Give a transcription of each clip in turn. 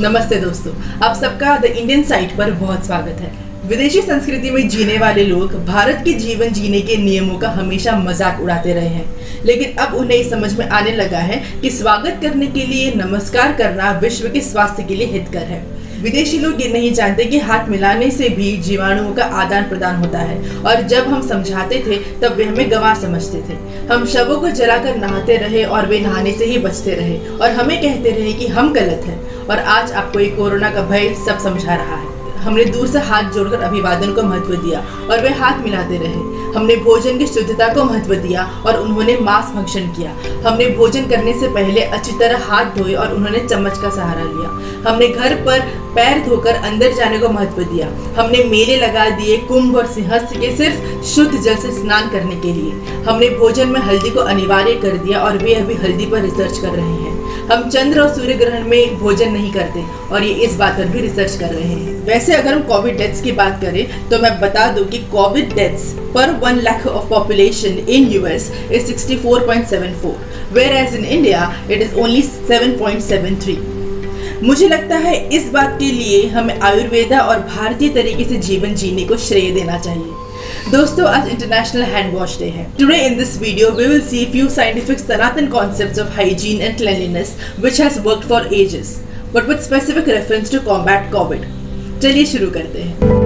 नमस्ते दोस्तों, आप सबका द इंडियन साइट पर बहुत स्वागत है। विदेशी संस्कृति में जीने वाले लोग भारत के जीवन जीने के नियमों का हमेशा मजाक उड़ाते रहे हैं, लेकिन अब उन्हें समझ में आने लगा है कि स्वागत करने के लिए नमस्कार करना विश्व के स्वास्थ्य के लिए हितकर है। विदेशी लोग ये नहीं जानते कि हाथ मिलाने से भी जीवाणुओं का आदान प्रदान होता है, और जब हम समझाते थे तब वे हमें गंवार समझते थे। हम शवों को जलाकर नहाते रहे और वे नहाने से ही बचते रहे और हमें कहते रहे कि हम गलत हैं। और आज आपको ये कोरोना का भय सब समझा रहा है। हमने दूर से हाथ जोड़कर अभिवादन को महत्व दिया और वे हाथ मिलाते रहे। हमने भोजन की शुद्धता को महत्व दिया और उन्होंने मांस भक्षण किया। हमने भोजन करने से पहले अच्छी तरह हाथ धोए और उन्होंने चम्मच का सहारा लिया। हमने घर पर पैर धोकर अंदर जाने को महत्व दिया। हमने मेले लगा दिए कुंभ और सिंहस्थ के सिर्फ शुद्ध जल से स्नान करने के लिए। हमने भोजन में हल्दी को अनिवार्य कर दिया और वे अभी हल्दी पर रिसर्च कर रहे हैं। हम चंद्र और सूर्य ग्रहण में भोजन नहीं करते और ये इस बात पर भी रिसर्च कर रहे हैं। वैसे अगर हम कोविड डेथ्स की बात करें तो मैं बता दूं कि कोविड डेथ्स पर 1 lakh of population in US is 64.74, whereas in India it is only 7.73। मुझे लगता है इस बात के लिए हमें आयुर्वेदा और भारतीय तरीके से जीवन जीने को श्रेय देना चाहिए। दोस्तों, आज इंटरनेशनल हैंड वॉश डे है। Today in this video we will see few scientific Sanatan concepts of hygiene and cleanliness which has worked for ages, but with specific reference to combat COVID। चलिए शुरू करते हैं।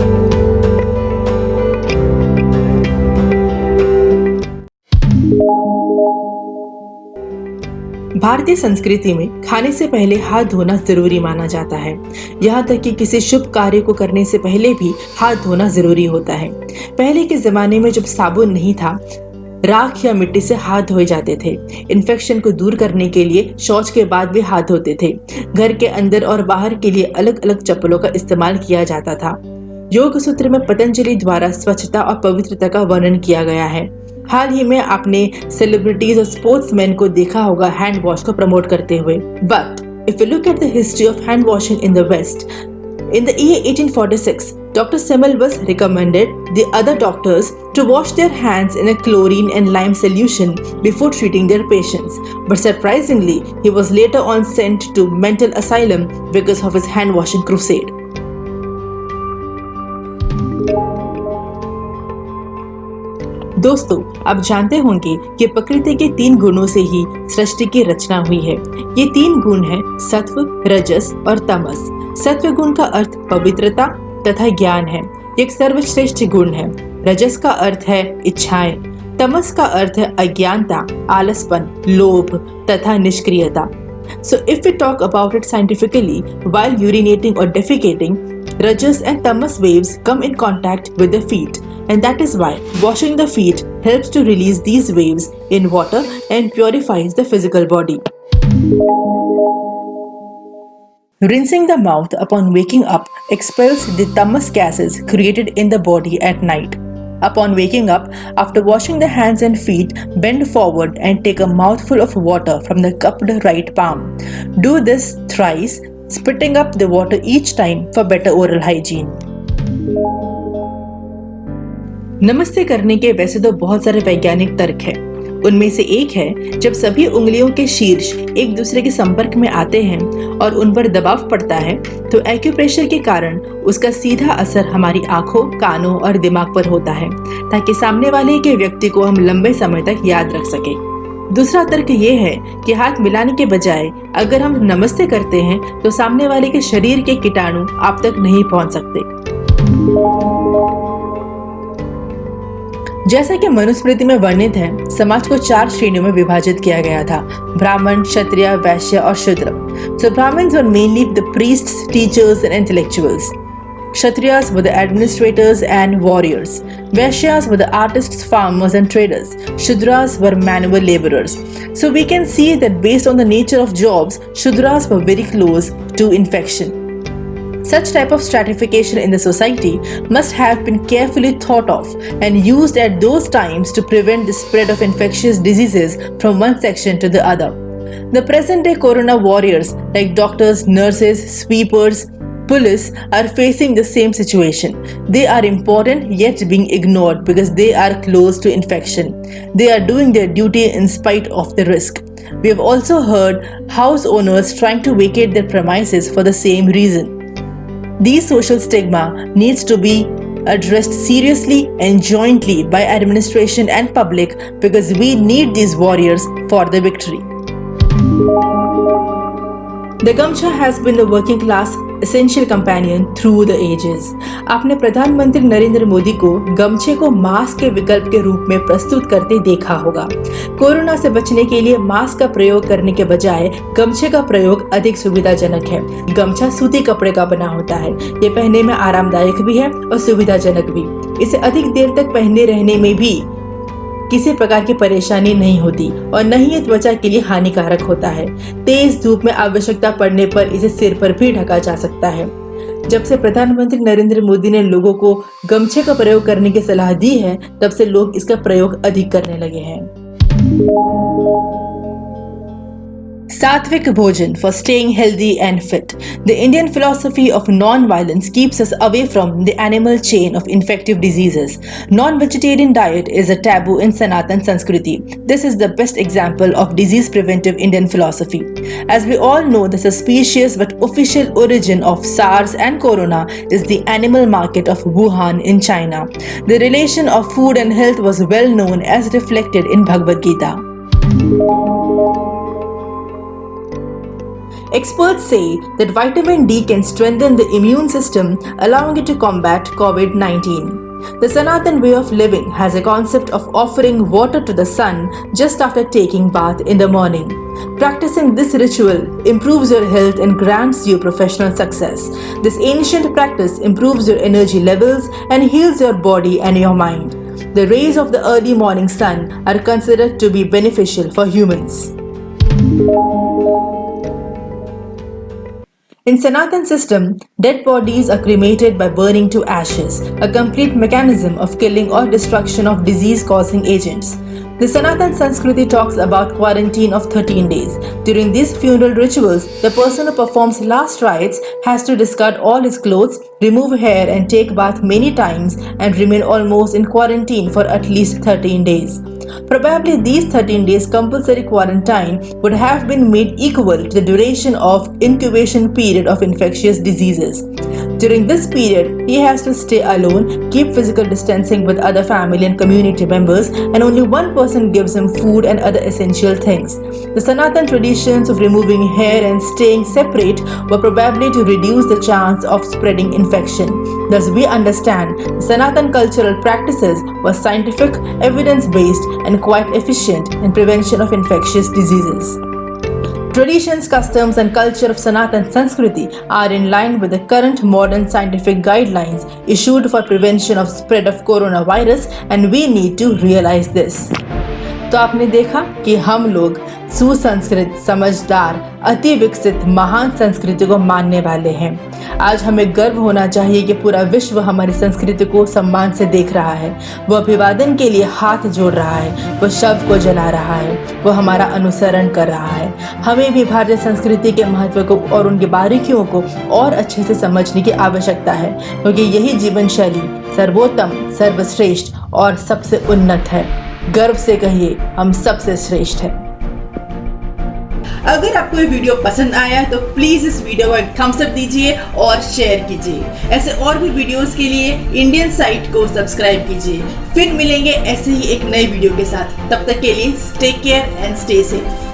भारतीय संस्कृति में खाने से पहले हाथ धोना जरूरी माना जाता है। यहाँ तक कि किसी शुभ कार्य को करने से पहले भी हाथ धोना जरूरी होता है। पहले के जमाने में जब साबुन नहीं था, राख या मिट्टी से हाथ धोए जाते थे। इन्फेक्शन को दूर करने के लिए शौच के बाद भी हाथ धोते थे। घर के अंदर और बाहर के लिए अलग अलग चप्पलों का इस्तेमाल किया जाता था। योग सूत्र में पतंजलि द्वारा स्वच्छता और पवित्रता का वर्णन किया गया है। हाल ही में आपने सेलिब्रिटीज और स्पोर्ट्समैन को देखा होगा हैंड वॉश को प्रमोट करते हुए। But if you look at the history of hand washing in the west, in the year 1846, Dr. Semmel was recommended the other doctors to wash their hands in a chlorine and lime solution before treating their patients. But surprisingly, he was later on sent to mental asylum because of his hand washing crusade. दोस्तों, आप जानते होंगे कि प्रकृति के 3 गुणों से ही सृष्टि की रचना हुई है। ये 3 गुण हैं सत्व, रजस और तमस। सत्व गुण का अर्थ पवित्रता तथा ज्ञान है, एक सर्वश्रेष्ठ गुण है। रजस का अर्थ है इच्छाएं। तमस का अर्थ है अज्ञानता, आलसपन, लोभ तथा निष्क्रियता। So if we talk about it scientifically, while urinating or defecating, rajas and tamas waves come in contact with the feet, and that is why washing the feet helps to release these waves in water and purifies the physical body. Rinsing the mouth upon waking up expels the tamas gases created in the body at night. Upon waking up, after washing the hands and feet, bend forward and take a mouthful of water from the cupped right palm. Do this thrice, spitting up the water each time for better oral hygiene. नमस्ते करने के वैसे तो बहुत सारे वैज्ञानिक तर्क हैं। उनमें से एक है, जब सभी उंगलियों के शीर्ष एक दूसरे के संपर्क में आते हैं और उन पर दबाव पड़ता है तो एक्यूप्रेशर के कारण उसका सीधा असर हमारी आंखों, कानों और दिमाग पर होता है, ताकि सामने वाले के व्यक्ति को हम लंबे समय तक याद रख सके। दूसरा तर्क ये है कि हाथ मिलाने के बजाय अगर हम नमस्ते करते हैं तो सामने वाले के शरीर के कीटाणु आप तक नहीं पहुंच सकते। जैसा कि मनुस्मृति में वर्णित है, समाज को 4 श्रेणियों में विभाजित किया गया था: ब्राह्मण, क्षत्रिय, वैश्य और शूद्र। So Brahmins were mainly the priests, teachers and intellectuals. Kshatriyas were the administrators and warriors. Vaishyas were the artists, farmers and traders. Shudras were manual laborers. So we can see that based on the nature of jobs, Shudras were very close to infection. Such type of stratification in the society must have been carefully thought of and used at those times to prevent the spread of infectious diseases from one section to the other. The present day corona warriors like doctors, nurses, sweepers, police are facing the same situation. They are important yet being ignored because they are close to infection. They are doing their duty in spite of the risk. We have also heard house owners trying to vacate their premises for the same reason. These social stigma needs to be addressed seriously and jointly by administration and public because we need these warriors for the victory. The Gamcha has been the working class essential companion through the ages. आपने प्रधानमंत्री नरेंद्र मोदी को गमछे को mask के विकल्प के रूप में प्रस्तुत करते देखा होगा। कोरोना से बचने के लिए मास्क का प्रयोग करने के बजाय गमछे का प्रयोग अधिक सुविधाजनक है। गमछा सूती कपड़े का बना होता है। ये पहनने में आरामदायक भी है और सुविधाजनक भी। इसे अधिक देर तक पहने रहने में भी किसी प्रकार की परेशानी नहीं होती और न ही ये त्वचा के लिए हानिकारक होता है। तेज धूप में आवश्यकता पड़ने पर इसे सिर पर भी ढका जा सकता है। जब से प्रधानमंत्री नरेंद्र मोदी ने लोगों को गमछे का प्रयोग करने की सलाह दी है, तब से लोग इसका प्रयोग अधिक करने लगे हैं। Sattvic Bhojan for staying healthy and fit. The Indian philosophy of non-violence keeps us away from the animal chain of infective diseases. Non-vegetarian diet is a taboo in Sanatan Sanskriti. This is the best example of disease-preventive Indian philosophy. As we all know, the suspicious but official origin of SARS and Corona is the animal market of Wuhan in China. The relation of food and health was well known as reflected in Bhagavad Gita. Experts say that vitamin D can strengthen the immune system, allowing it to combat COVID-19. The Sanatan way of living has a concept of offering water to the sun just after taking bath in the morning. Practicing this ritual improves your health and grants you professional success. This ancient practice improves your energy levels and heals your body and your mind. The rays of the early morning sun are considered to be beneficial for humans. In Sanatan system, dead bodies are cremated by burning to ashes, a complete mechanism of killing or destruction of disease-causing agents. The Sanatan Sanskriti talks about quarantine of 13 days. During these funeral rituals, the person who performs last rites has to discard all his clothes, remove hair and take bath many times and remain almost in quarantine for at least 13 days. Probably these 13 days compulsory quarantine would have been made equal to the duration of incubation period of infectious diseases. During this period, he has to stay alone, keep physical distancing with other family and community members, and only one person gives him food and other essential things. The Sanatan traditions of removing hair and staying separate were probably to reduce the chance of spreading infection. Thus, we understand the Sanatan cultural practices were scientific, evidence-based, and quite efficient in prevention of infectious diseases. Traditions, customs, and culture of Sanatan Sanskriti are in line with the current modern scientific guidelines issued for prevention of spread of coronavirus, and we need to realize this. तो आपने देखा कि हम लोग सुसंस्कृत, समझदार, अति विकसित महान संस्कृति को मानने वाले हैं। आज हमें गर्व होना चाहिए कि पूरा विश्व हमारी संस्कृति को सम्मान से देख रहा है। वो अभिवादन के लिए हाथ जोड़ रहा है, वो शव को जला रहा है, वो हमारा अनुसरण कर रहा है। हमें भी भारतीय संस्कृति के महत्व को और उनकी बारीकियों को और अच्छे से समझने की आवश्यकता है, क्योंकि यही जीवन शैली सर्वोत्तम, सर्वश्रेष्ठ और सबसे उन्नत है। गर्व से कहिए, हम सबसे श्रेष्ठ हैं। अगर आपको ये वीडियो पसंद आया तो प्लीज इस वीडियो को एक थम्स अप दीजिए और शेयर कीजिए। ऐसे और भी वीडियोस के लिए इंडियन साइट को सब्सक्राइब कीजिए। फिर मिलेंगे ऐसे ही एक नई वीडियो के साथ। तब तक के लिए take care and stay safe.